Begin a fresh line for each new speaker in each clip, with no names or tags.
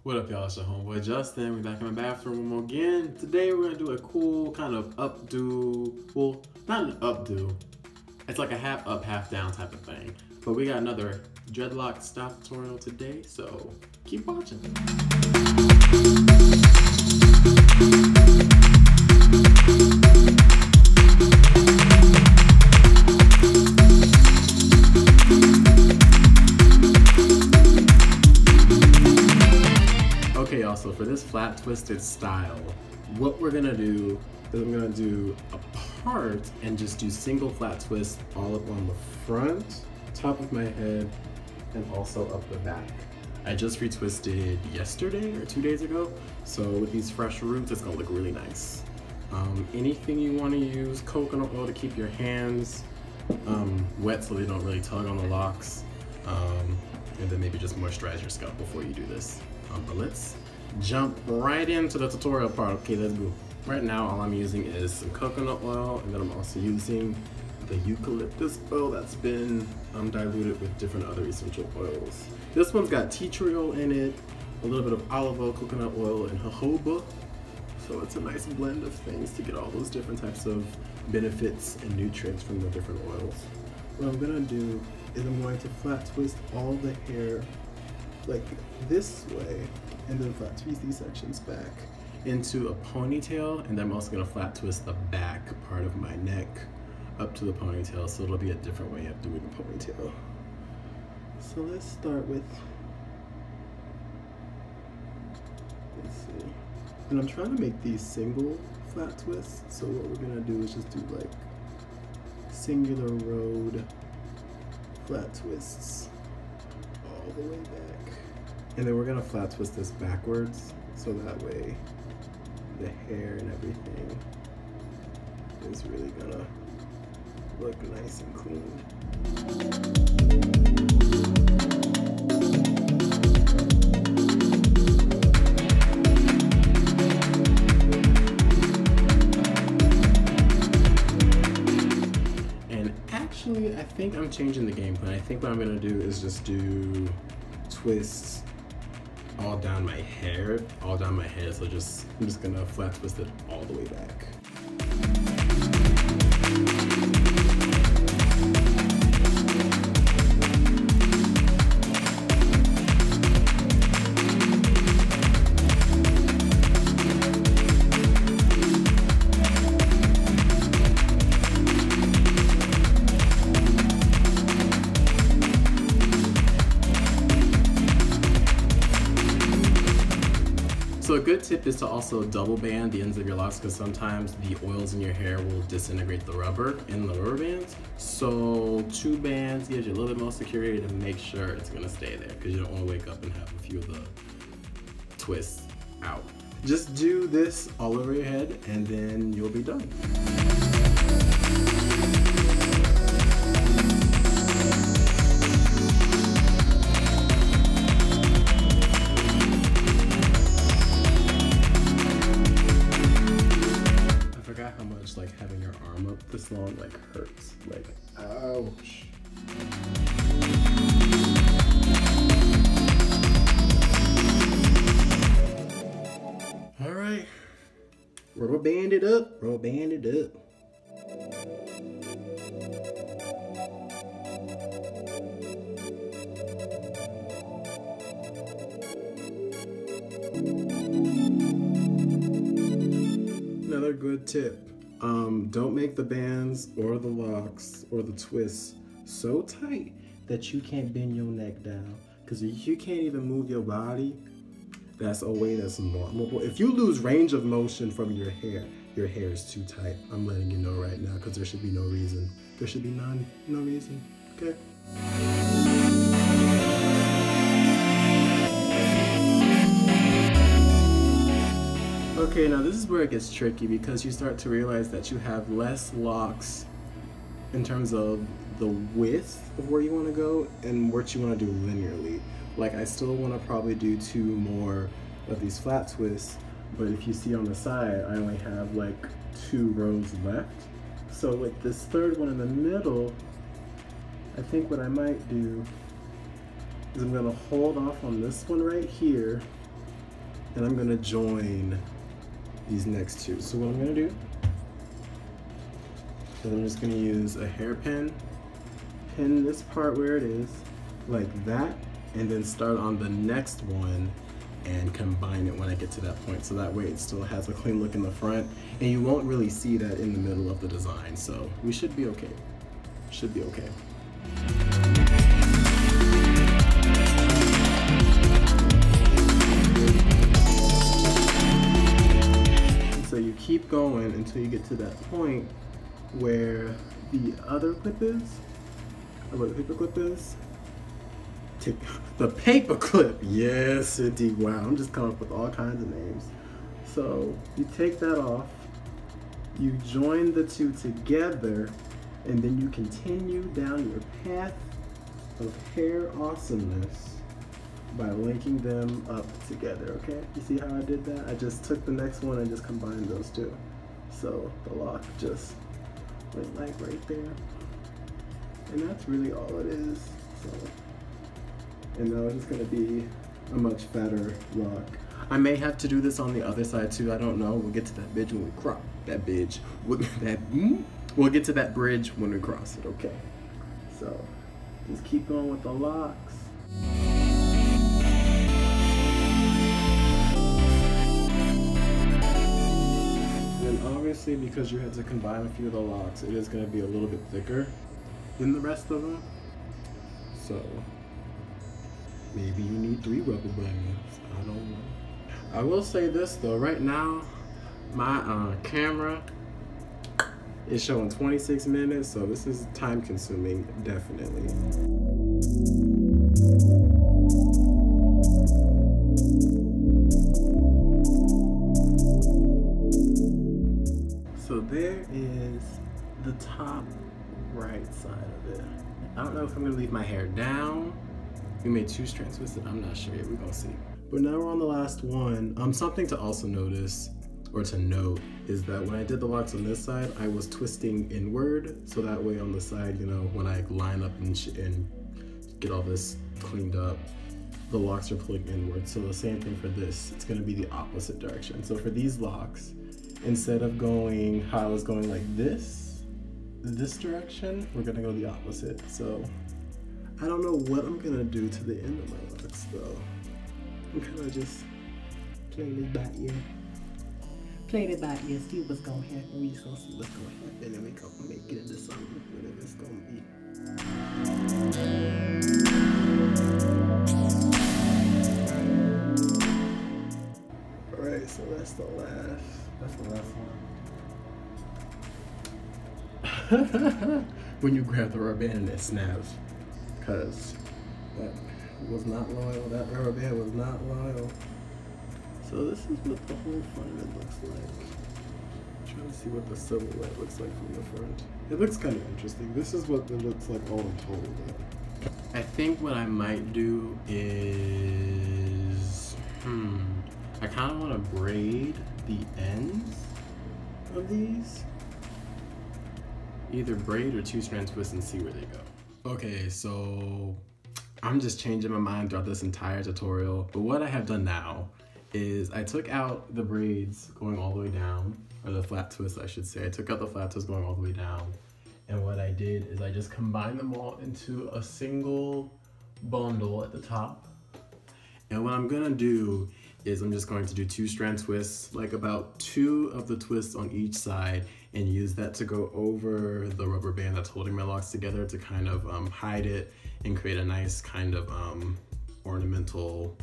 What up, y'all? It's your homeboy Justin. We're back in my bathroom again. Today we're gonna do a cool kind of updo. Well, not an updo. It's like a half up, half down type of thing. But we got another Dreadhawk style tutorial today, so keep watching. Okay, y'all, so for this flat twisted style, what we're gonna do is I'm gonna do a part and just do single flat twist all up on the front, top of my head, and also up the back. I just retwisted yesterday or 2 days ago, so with these fresh roots, it's gonna look really nice. Anything you wanna use, coconut oil to keep your hands wet so they don't really tug on the locks, and then maybe just moisturize your scalp before you do this. But let's jump right into the tutorial part. Okay, let's go. Right now, all I'm using is some coconut oil, and then I'm also using the eucalyptus oil that's been diluted with different other essential oils. This one's got tea tree oil in it, a little bit of olive oil, coconut oil, and jojoba. So it's a nice blend of things to get all those different types of benefits and nutrients from the different oils. What I'm gonna do is I'm going to flat twist all the hair like this way, and then flat twist these sections back into a ponytail, and then I'm also gonna flat twist the back part of my neck up to the ponytail, so it'll be a different way of doing the ponytail. So let's start with, let's see, and I'm trying to make these single flat twists, so what we're gonna do is just do like singular road flat twists all the way back. And then we're gonna flat twist this backwards, so that way the hair and everything is really gonna look nice and clean. And actually, I think I'm changing the game plan. I think what I'm gonna do is just do twists all down my hair, all down my head. So I'm just gonna flat twist it all the way back. So a good tip is to also double band the ends of your locks, because sometimes the oils in your hair will disintegrate the rubber in the rubber bands. So 2 bands gives you a little bit more security to make sure it's gonna stay there, because you don't want to wake up and have a few of the twists out. Just do this all over your head and then you'll be done. How much like having your arm up this long like hurts, like ouch. All right, rubber band it up, rubber band it up. Another good tip, don't make the bands or the locks or the twists so tight that you can't bend your neck down, because if you can't even move your body, that's a way that's normal. If you lose range of motion from your hair is too tight. I'm letting you know right now, because there should be no reason. There should be no reason, okay? Okay, now this is where it gets tricky, because you start to realize that you have less locks in terms of the width of where you want to go and what you want to do linearly. Like, I still want to probably do 2 more of these flat twists, but if you see on the side, I only have like 2 rows left. So with this 3rd one in the middle, I think what I might do is I'm gonna hold off on this one right here and I'm gonna join these next two. So what I'm gonna do is I'm just gonna use a hairpin, pin this part where it is, like that, and then start on the next one and combine it when I get to that point. So that way it still has a clean look in the front, and you won't really see that in the middle of the design. So we should be okay. Should be okay. So you keep going until you get to that point where the other clip is, or where the paper clip is. The paper clip, yes indeed. Wow, I'm just coming up with all kinds of names. So you take that off, you join the two together, and then you continue down your path of hair awesomeness by linking them up together, okay? You see how I did that? I just took the next one and just combined those two. So the lock just went like right there. And that's really all it is. So, and now it's gonna be a much fatter lock. I may have to do this on the other side too, I don't know. We'll get to that bridge when we cross that bridge. We'll get to that bridge when we cross it, okay? So, just keep going with the locks. And obviously, because you had to combine a few of the locks, it is gonna be a little bit thicker than the rest of them. So, maybe you need 3 rubber bands, I don't know. I will say this though, right now, my camera is showing 26 minutes, so this is time consuming, definitely. So there is the top right side of it. I don't know if I'm gonna leave my hair down. We made 2 strands twisted, I'm not sure yet, we're gonna see. But now we're on the last one. Something to also notice, or to note, is that when I did the locks on this side, I was twisting inward, so that way on the side, you know, when I line up and get all this cleaned up, the locks are pulling inward. So the same thing for this, it's gonna be the opposite direction. So for these locks, instead of going how I was going like this direction, we're gonna go the opposite. So I don't know what I'm gonna do to the end of my locks though. I'm kind of just playing it by ear. Playing it by ear, see what's gonna happen. We just gonna see what's gonna happen, and we gonna make it into something, whatever it's gonna be. Alright, so that's the last one. When you grab the rubber band and it snaps, cause that was not loyal, that rubber band was not loyal. So this is what the whole front of it looks like. I'm trying to see what the silhouette looks like from the front. It looks kind of interesting. This is what it looks like all told. I think what I might do is, I kind of want to braid the ends of these. Either braid or 2-strand twist and see where they go. Okay, so I'm just changing my mind throughout this entire tutorial, but what I have done now is I took out the braids going all the way down, or the flat twist I should say. I took out the flat twist going all the way down, and what I did is I just combined them all into a single bundle at the top. And what I'm gonna do is I'm just going to do 2-strand twists, like about 2 of the twists on each side, and use that to go over the rubber band that's holding my locks together to kind of hide it and create a nice kind of ornamental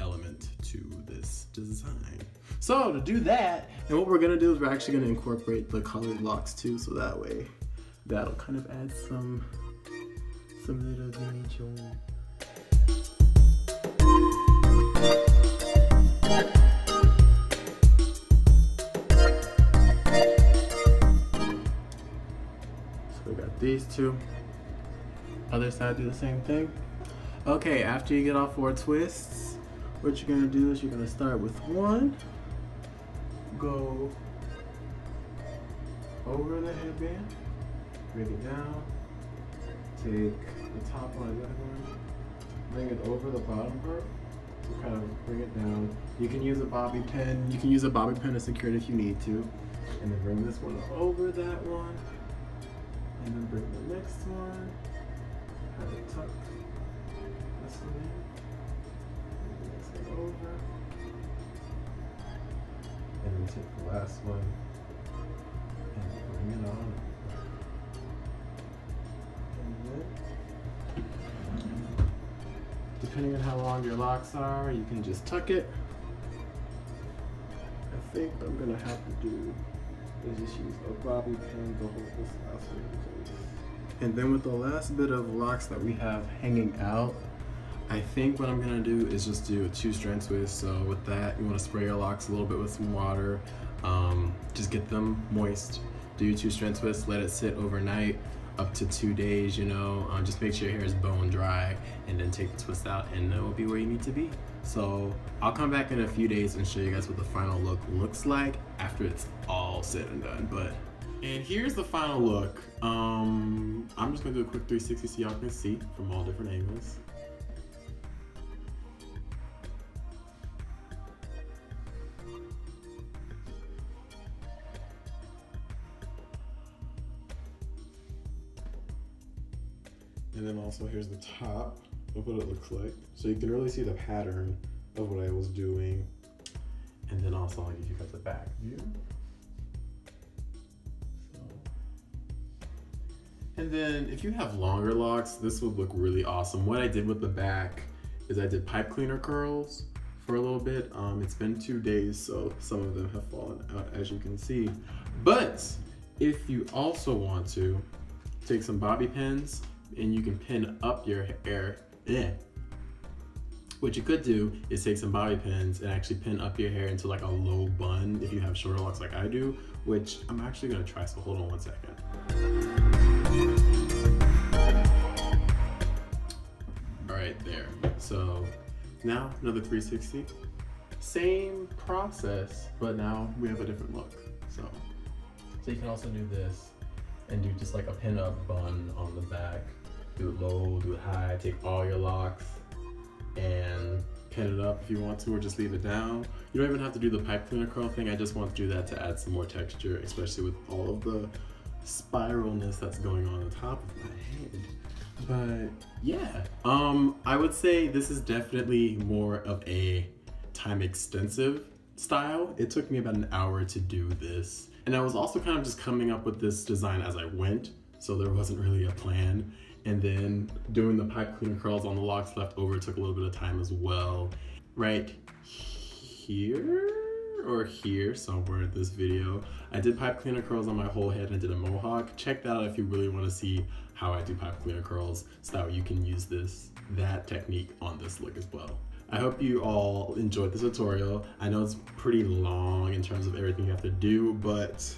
element to this design. So to do that, and what we're gonna do is we're actually gonna incorporate the colored locks too, so that way that'll kind of add some little dimension. So we got these two. Other side, do the same thing. Okay, after you get all 4 twists, what you're gonna do is you're gonna start with 1, go over the headband, bring it down, take the top one, bring it over the bottom part, So kind of bring it down. You can use a bobby pin. You can use a bobby pin to secure it if you need to. And then bring this one over that one. And then bring the next one. Have it tuck this one in. Bring the next one over. And then take the last one and bring it on. And then, depending on how long your locks are, you can just tuck it. I think what I'm gonna have to do is just use a bobby pin to hold this last one in place. And then with the last bit of locks that we have hanging out, I think what I'm gonna do is just do a 2-strand twist. So with that, you wanna spray your locks a little bit with some water. Just get them moist. Do your 2-strand twist, let it sit overnight, up to 2 days, you know. Just make sure your hair is bone dry, and then take the twist out, and it will be where you need to be. So I'll come back in a few days and show you guys what the final look looks like after it's all said and done. And here's the final look. I'm just gonna do a quick 360 so y'all can see from all different angles. And then also here's the top of what it looks like. So you can really see the pattern of what I was doing. And then also I'll give you guys a back view. And then if you have longer locks, this would look really awesome. What I did with the back is I did pipe cleaner curls for a little bit. It's been 2 days, so some of them have fallen out, as you can see. But if you also want to, take some bobby pins and you can pin up your hair. What you could do is take some bobby pins and actually pin up your hair into like a low bun if you have shorter locks like I do, which I'm actually gonna try, so hold on 1 second. All right, there. So now another 360. Same process, but now we have a different look. So you can also do this and do just like a pin up bun on the back. Do it low, do it high, take all your locks and pin it up if you want to, or just leave it down. You don't even have to do the pipe cleaner curl thing. I just want to do that to add some more texture, especially with all of the spiralness that's going on the top of my head. But yeah, I would say this is definitely more of a time extensive style. It took me about an hour to do this. And I was also kind of just coming up with this design as I went, so there wasn't really a plan. And then doing the pipe cleaner curls on the locks left over took a little bit of time as well. Right here or here somewhere in this video, I did pipe cleaner curls on my whole head and did a mohawk. Check that out if you really want to see how I do pipe cleaner curls, so that way you can use that technique on this look as well. I hope you all enjoyed this tutorial. I know it's pretty long in terms of everything you have to do, but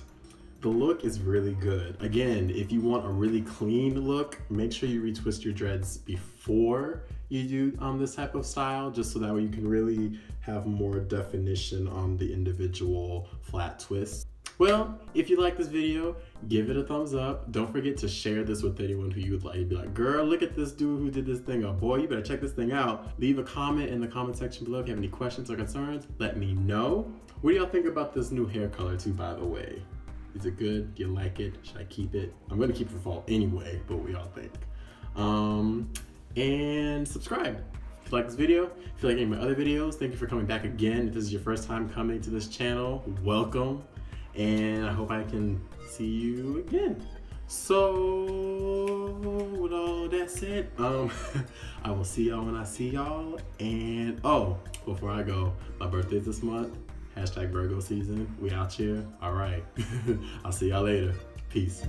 the look is really good. Again, if you want a really clean look, make sure you retwist your dreads before you do this type of style, just so that way you can really have more definition on the individual flat twists. Well, if you like this video, give it a thumbs up. Don't forget to share this with anyone who you would like. Be like, girl, look at this dude who did this thing, or boy, you better check this thing out. Leave a comment in the comment section below if you have any questions or concerns. Let me know. What do y'all think about this new hair color too, by the way? Is it good? Do you like it? Should I keep it? I'm gonna keep it for fall anyway, but what y'all think? And subscribe if you like this video. If you like any of my other videos, thank you for coming back again. If this is your first time coming to this channel, welcome. And I hope I can see you again. So with all that said, I will see y'all when I see y'all. And oh, before I go, my birthday's this month. Hashtag Virgo season. We out here. All right. I'll see y'all later. Peace.